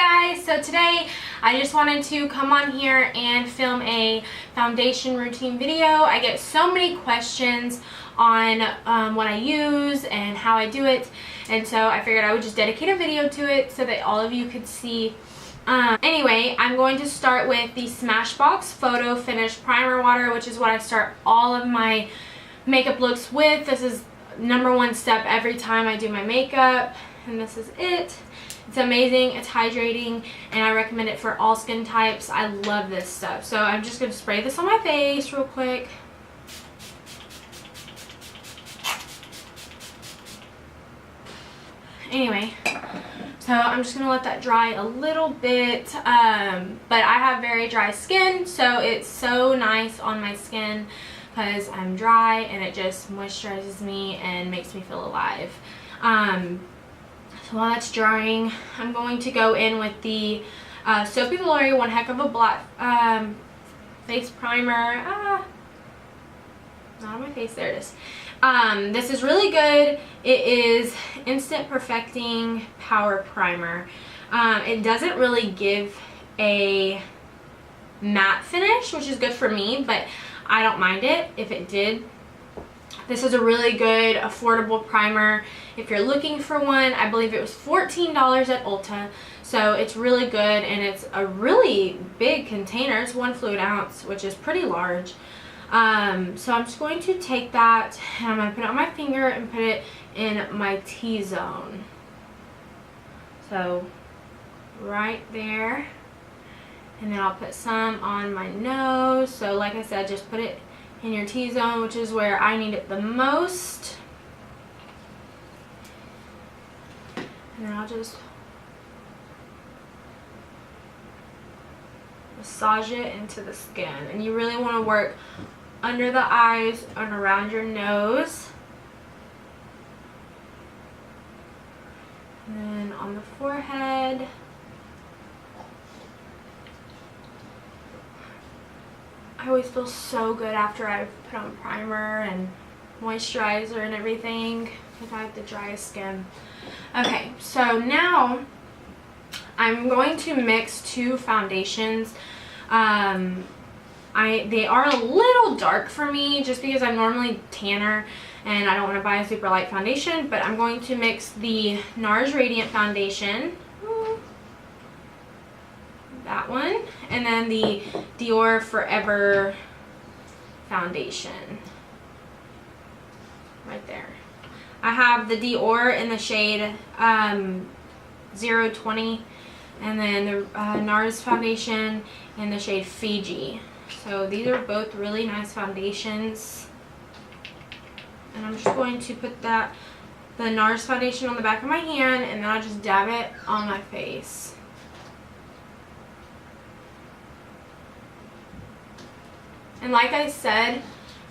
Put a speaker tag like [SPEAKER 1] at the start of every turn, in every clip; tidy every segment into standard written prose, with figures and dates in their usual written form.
[SPEAKER 1] guys, so today I just wanted to come on here and film a foundation routine video. I get so many questions on what I use and how I do it, and so I figured I would just dedicate a video to it so that all of you could see. Anyway, I'm going to start with the Smashbox Photo Finish Primer Water, which is what I start all of my makeup looks with. This is #1 step every time I do my makeup, and this is it. It's amazing, it's hydrating, and I recommend it for all skin types. I love this stuff. So I'm just going to spray this on my face real quick. Anyway, so I'm just going to let that dry a little bit, but I have very dry skin, so it's so nice on my skin because I'm dry and it just moisturizes me and makes me feel alive. So while that's drying, I'm going to go in with the Soapy Glory One Heck of a Black face primer. Not on my face, there it is. This is really good. It is Instant Perfecting Power Primer. It doesn't really give a matte finish, which is good for me, but I don't mind it if it did. This is a really good affordable primer if you're looking for one. I believe it was $14 at Ulta, so it's really good, and it's a really big container. It's 1 fluid ounce, which is pretty large. So I'm just going to take that and I'm going to put it on my finger and put it in my T-zone. So right there, and then I'll put some on my nose. So like I said, just put it in your T-zone, which is where I need it the most. And then I'll just massage it into the skin. And you really want to work under the eyes and around your nose. And then on the forehead. I always feel so good after I've put on primer and moisturizer and everything if I have the driest skin. Okay, so now I'm going to mix 2 foundations. They are a little dark for me just because I'm normally tanner and I don't want to buy a super light foundation, but I'm going to mix the NARS Radiant Foundation, that one, and then the Dior Forever foundation right there. I have the Dior in the shade 020, and then the NARS foundation in the shade Fiji. So these are both really nice foundations, and I'm just going to put the NARS foundation on the back of my hand, and then I'll just dab it on my face. And like I said,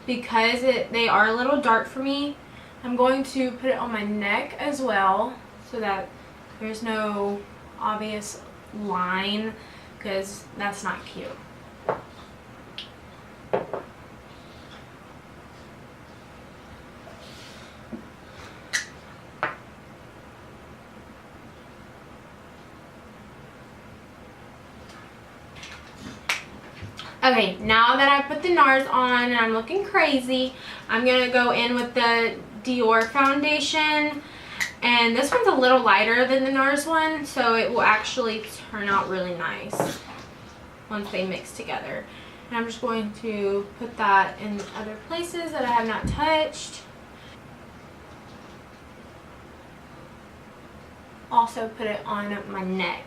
[SPEAKER 1] because they are a little dark for me, I'm going to put it on my neck as well so that there's no obvious line, because that's not cute. Okay, now that I put the NARS on and I'm looking crazy, I'm going to go in with the Dior foundation. And this one's a little lighter than the NARS one, so it will actually turn out really nice once they mix together. And I'm just going to put that in other places that I have not touched. Also put it on my neck.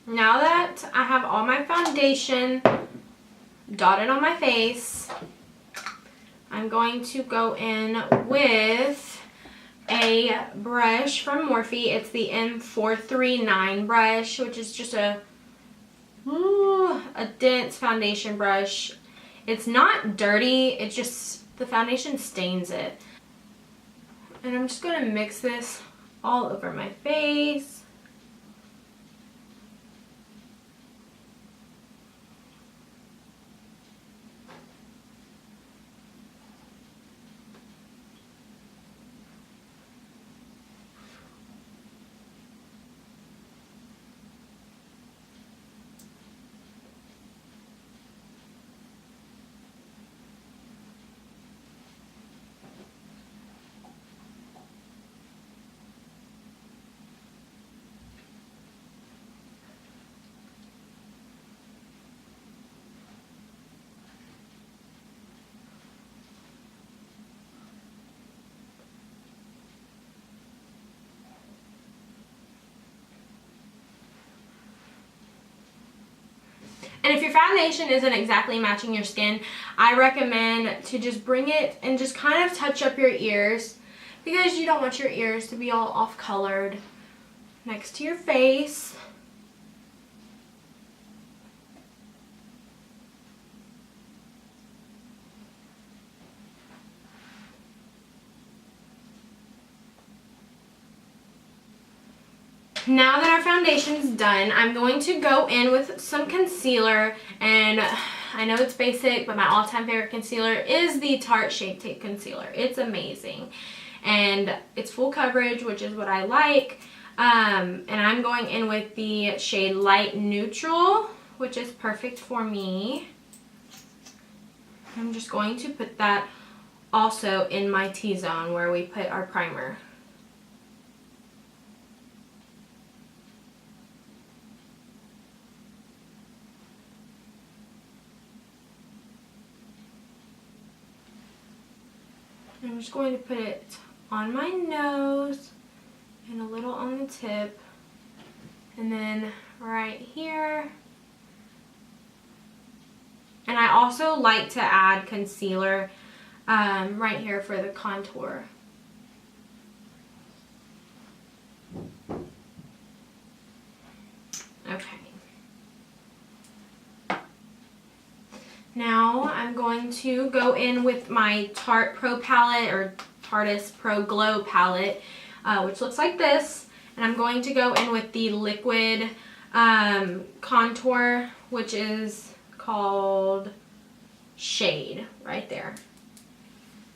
[SPEAKER 1] Now that I have all my foundation dotted on my face, I'm going to go in with a brush from Morphe. It's the M439 brush, which is just a dense foundation brush. It's not dirty, it's just the foundation stains it. And I'm just going to mix this all over my face. And if your foundation isn't exactly matching your skin, I recommend to just bring it and just kind of touch up your ears, because you don't want your ears to be all off-colored next to your face. Now that our foundation's done, I'm going to go in with some concealer, and I know it's basic, but my all-time favorite concealer is the Tarte Shape Tape Concealer. It's amazing, and it's full coverage, which is what I like. And I'm going in with the shade Light Neutral, which is perfect for me. I'm just going to put that also in my T-zone where we put our primer. I'm just going to put it on my nose and a little on the tip, and then right here. And I also like to add concealer right here for the contour. Okay. Now I'm going to go in with my Tarte Pro palette, or Tarte's Pro Glow palette, which looks like this. And I'm going to go in with the liquid contour, which is called Shade, right there.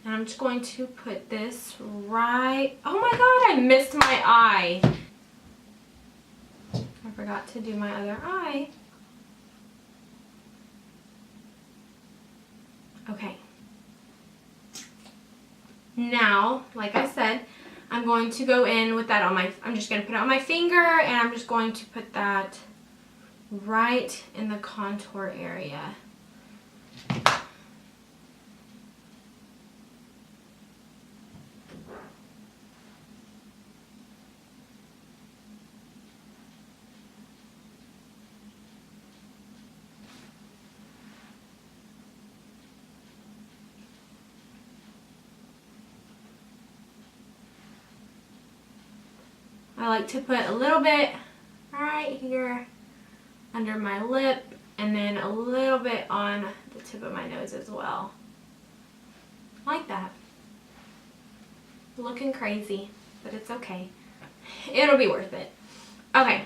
[SPEAKER 1] And I'm just going to put this right... Oh my god, I missed my eye. I forgot to do my other eye. Okay. Now, like I said, I'm going to go in with that on my... I'm just going to put it on my finger, and I'm just going to put that right in the contour area. I like to put a little bit right here under my lip, and then a little bit on the tip of my nose as well. Like that. Looking crazy, but it's okay. It'll be worth it. Okay,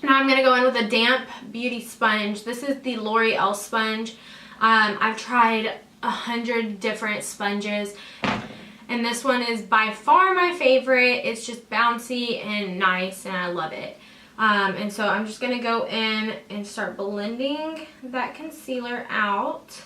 [SPEAKER 1] now I'm going to go in with a damp beauty sponge. This is the L'Oreal sponge. I've tried 100 different sponges, and this one is by far my favorite. It's just bouncy and nice, and I love it. And so I'm just going to go in and start blending that concealer out.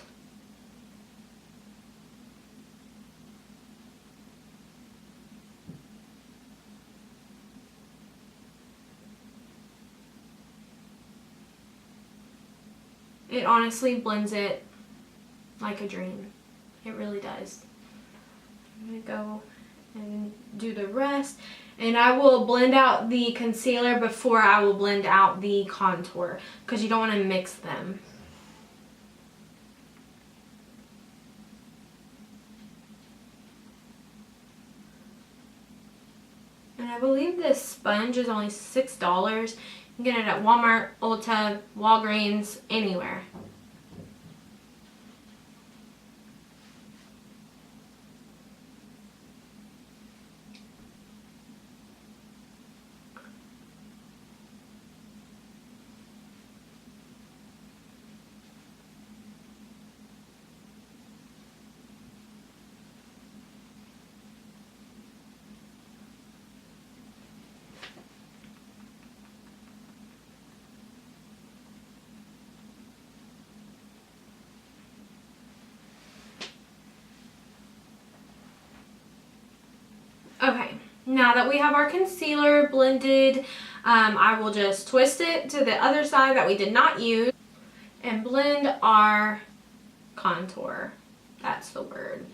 [SPEAKER 1] It honestly blends it like a dream. It really does. I'm going to go and do the rest. And I will blend out the concealer before I will blend out the contour, because you don't want to mix them. And I believe this sponge is only $6. You can get it at Walmart, Ulta, Walgreens, anywhere. Okay, now that we have our concealer blended, I will just twist it to the other side that we did not use and blend our contour. That's the word.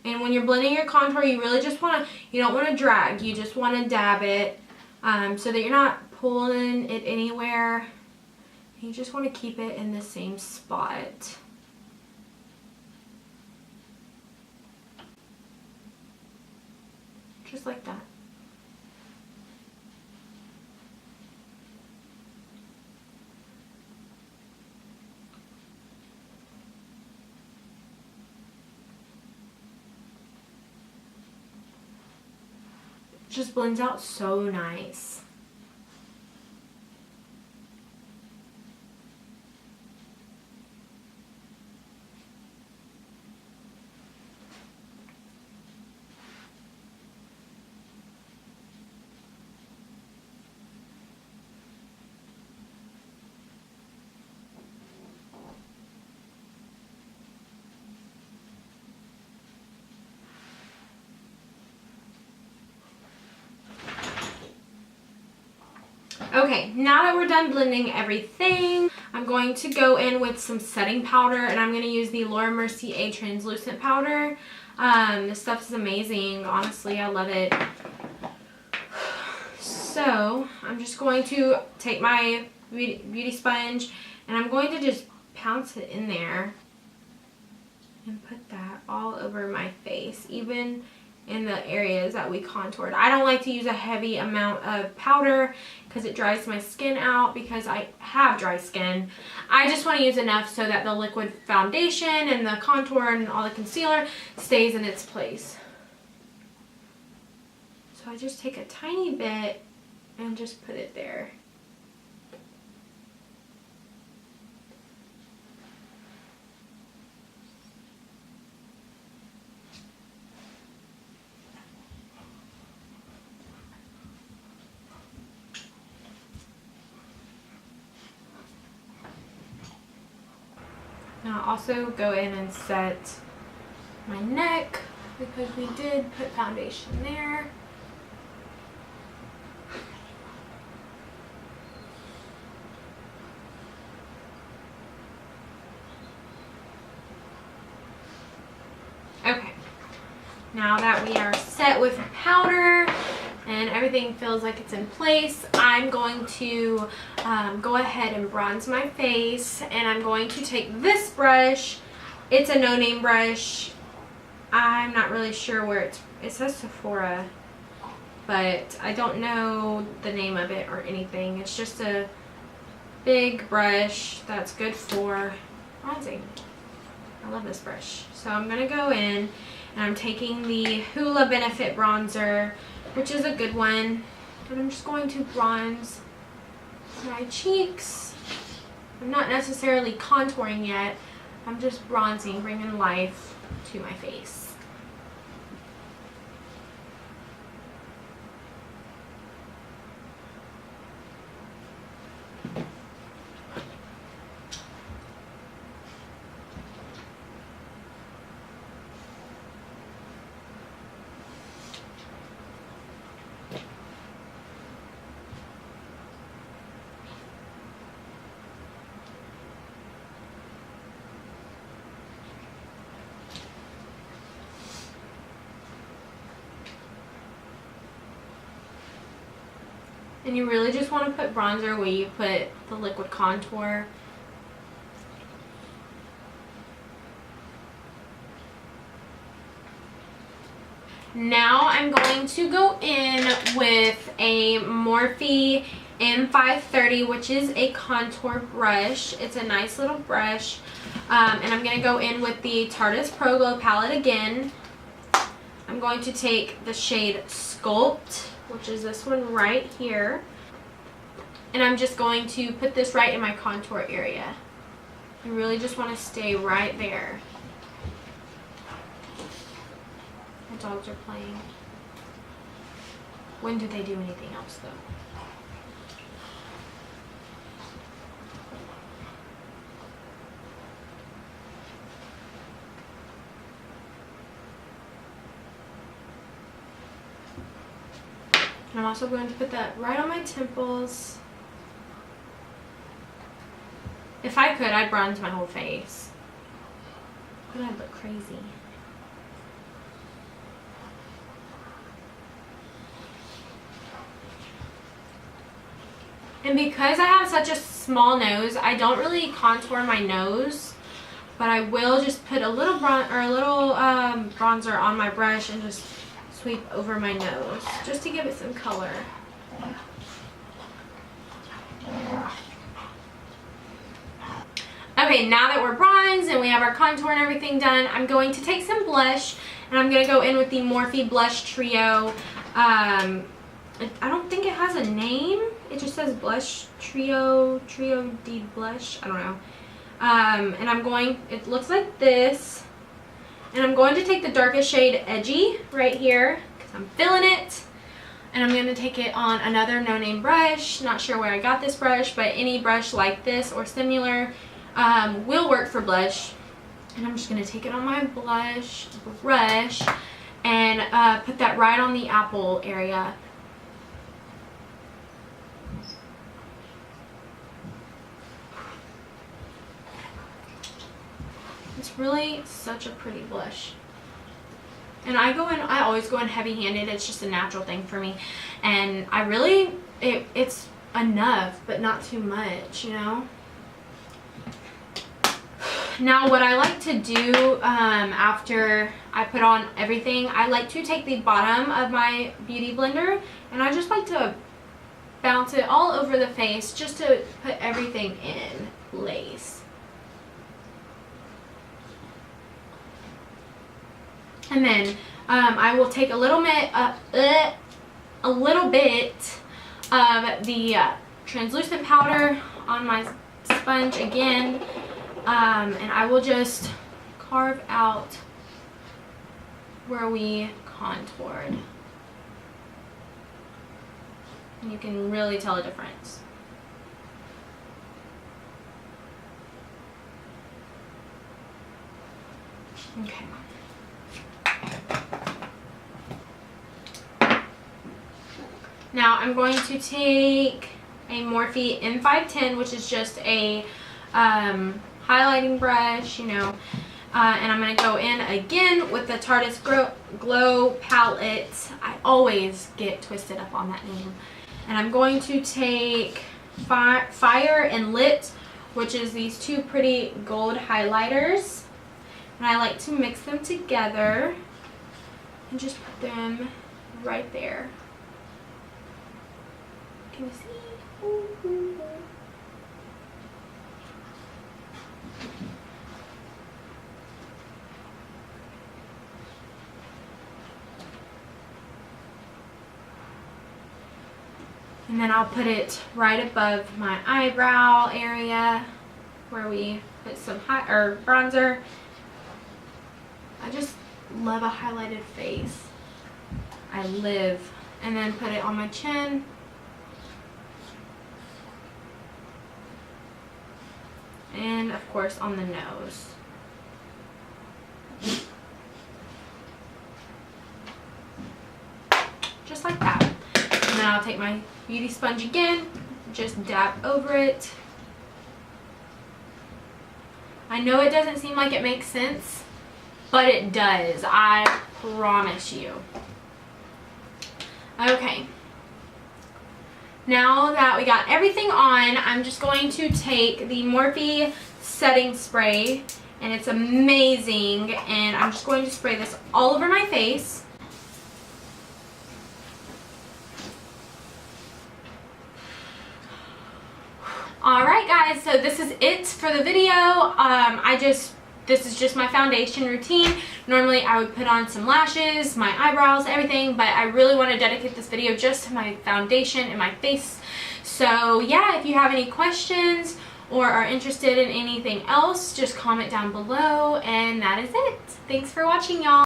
[SPEAKER 1] And when you're blending your contour, you really just want to, you don't want to drag, you just want to dab it so that you're not pulling it anywhere. You just want to keep it in the same spot. Just like that. Just blends out so nice. Okay, now that we're done blending everything, I'm going to go in with some setting powder, and I'm going to use the Laura Mercier translucent powder. This stuff is amazing. Honestly, I love it. So I'm just going to take my beauty sponge, and I'm going to just pounce it in there and put that all over my face, even in the areas that we contoured. I don't like to use a heavy amount of powder because it dries my skin out, because I have dry skin. I just want to use enough so that the liquid foundation and the contour and all the concealer stays in its place. So I just take a tiny bit and just put it there. Now I'll also go in and set my neck, because we did put foundation there. Okay, now that we are set with powder and everything feels like it's in place, I'm going to go ahead and bronze my face, and I'm going to take this brush. It's a no-name brush. I'm not really sure where it says Sephora, but I don't know the name of it or anything. It's just a big brush that's good for bronzing. I love this brush. So I'm going to go in, and I'm taking the Hoola Benefit Bronzer, which is a good one, and I'm just going to bronze my cheeks. I'm not necessarily contouring yet. I'm just bronzing, bringing life to my face. And you really just want to put bronzer where you put the liquid contour. Now I'm going to go in with a Morphe M530, which is a contour brush. It's a nice little brush. And I'm going to go in with the Tarte's Pro Glow palette again. I'm going to take the shade Sculpt, which is this one right here, and I'm just going to put this right in my contour area. You really just want to stay right there. My dogs are playing. When do they do anything else though? And I'm also going to put that right on my temples. If I could, I'd bronze my whole face, but I'd look crazy. And because I have such a small nose, I don't really contour my nose, but I will just put a little bronzer on my brush and just sweep over my nose just to give it some color. Okay, now that we're bronzed and we have our contour and everything done, I'm going to take some blush, and I'm going to go in with the Morphe Blush Trio. I don't think it has a name. It just says Blush Trio D Blush. I don't know. And I'm going, it looks like this. And I'm going to take the darkest shade Edgy right here because I'm feeling it. And I'm going to take it on another no-name brush. Not sure where I got this brush, but any brush like this or similar will work for blush. And I'm just going to take it on my blush brush and put that right on the apple area. It's really such a pretty blush. And I always go in heavy-handed. It's just a natural thing for me. And I really, it's enough, but not too much, you know? Now what I like to do after I put on everything, I like to take the bottom of my beauty blender and I just like to bounce it all over the face just to put everything in place. And then I will take a little bit of the translucent powder on my sponge again, and I will just carve out where we contoured. And you can really tell a difference. Okay. Now I'm going to take a Morphe M510, which is just a highlighting brush, you know, and I'm going to go in again with the Tarte Glow palette. I always get twisted up on that name. And I'm going to take Fire and Lit, which is these two pretty gold highlighters. And I like to mix them together and just put them right there. Can you see? Ooh. And then I'll put it right above my eyebrow area where we put some bronzer. I just love a highlighted face. I live. And then put it on my chin. And of course on the nose. Just like that. And then I'll take my beauty sponge again, just dab over it. I know it doesn't seem like it makes sense, but it does. I promise you. Okay. Now that we got everything on, I'm just going to take the Morphe setting spray, and it's amazing, and I'm just going to spray this all over my face. Alright guys, so this is it for the video. This is just my foundation routine. Normally I would put on some lashes, my eyebrows, everything, but I really want to dedicate this video just to my foundation and my face. So yeah, if you have any questions or are interested in anything else, just comment down below, and that is it. Thanks for watching, y'all.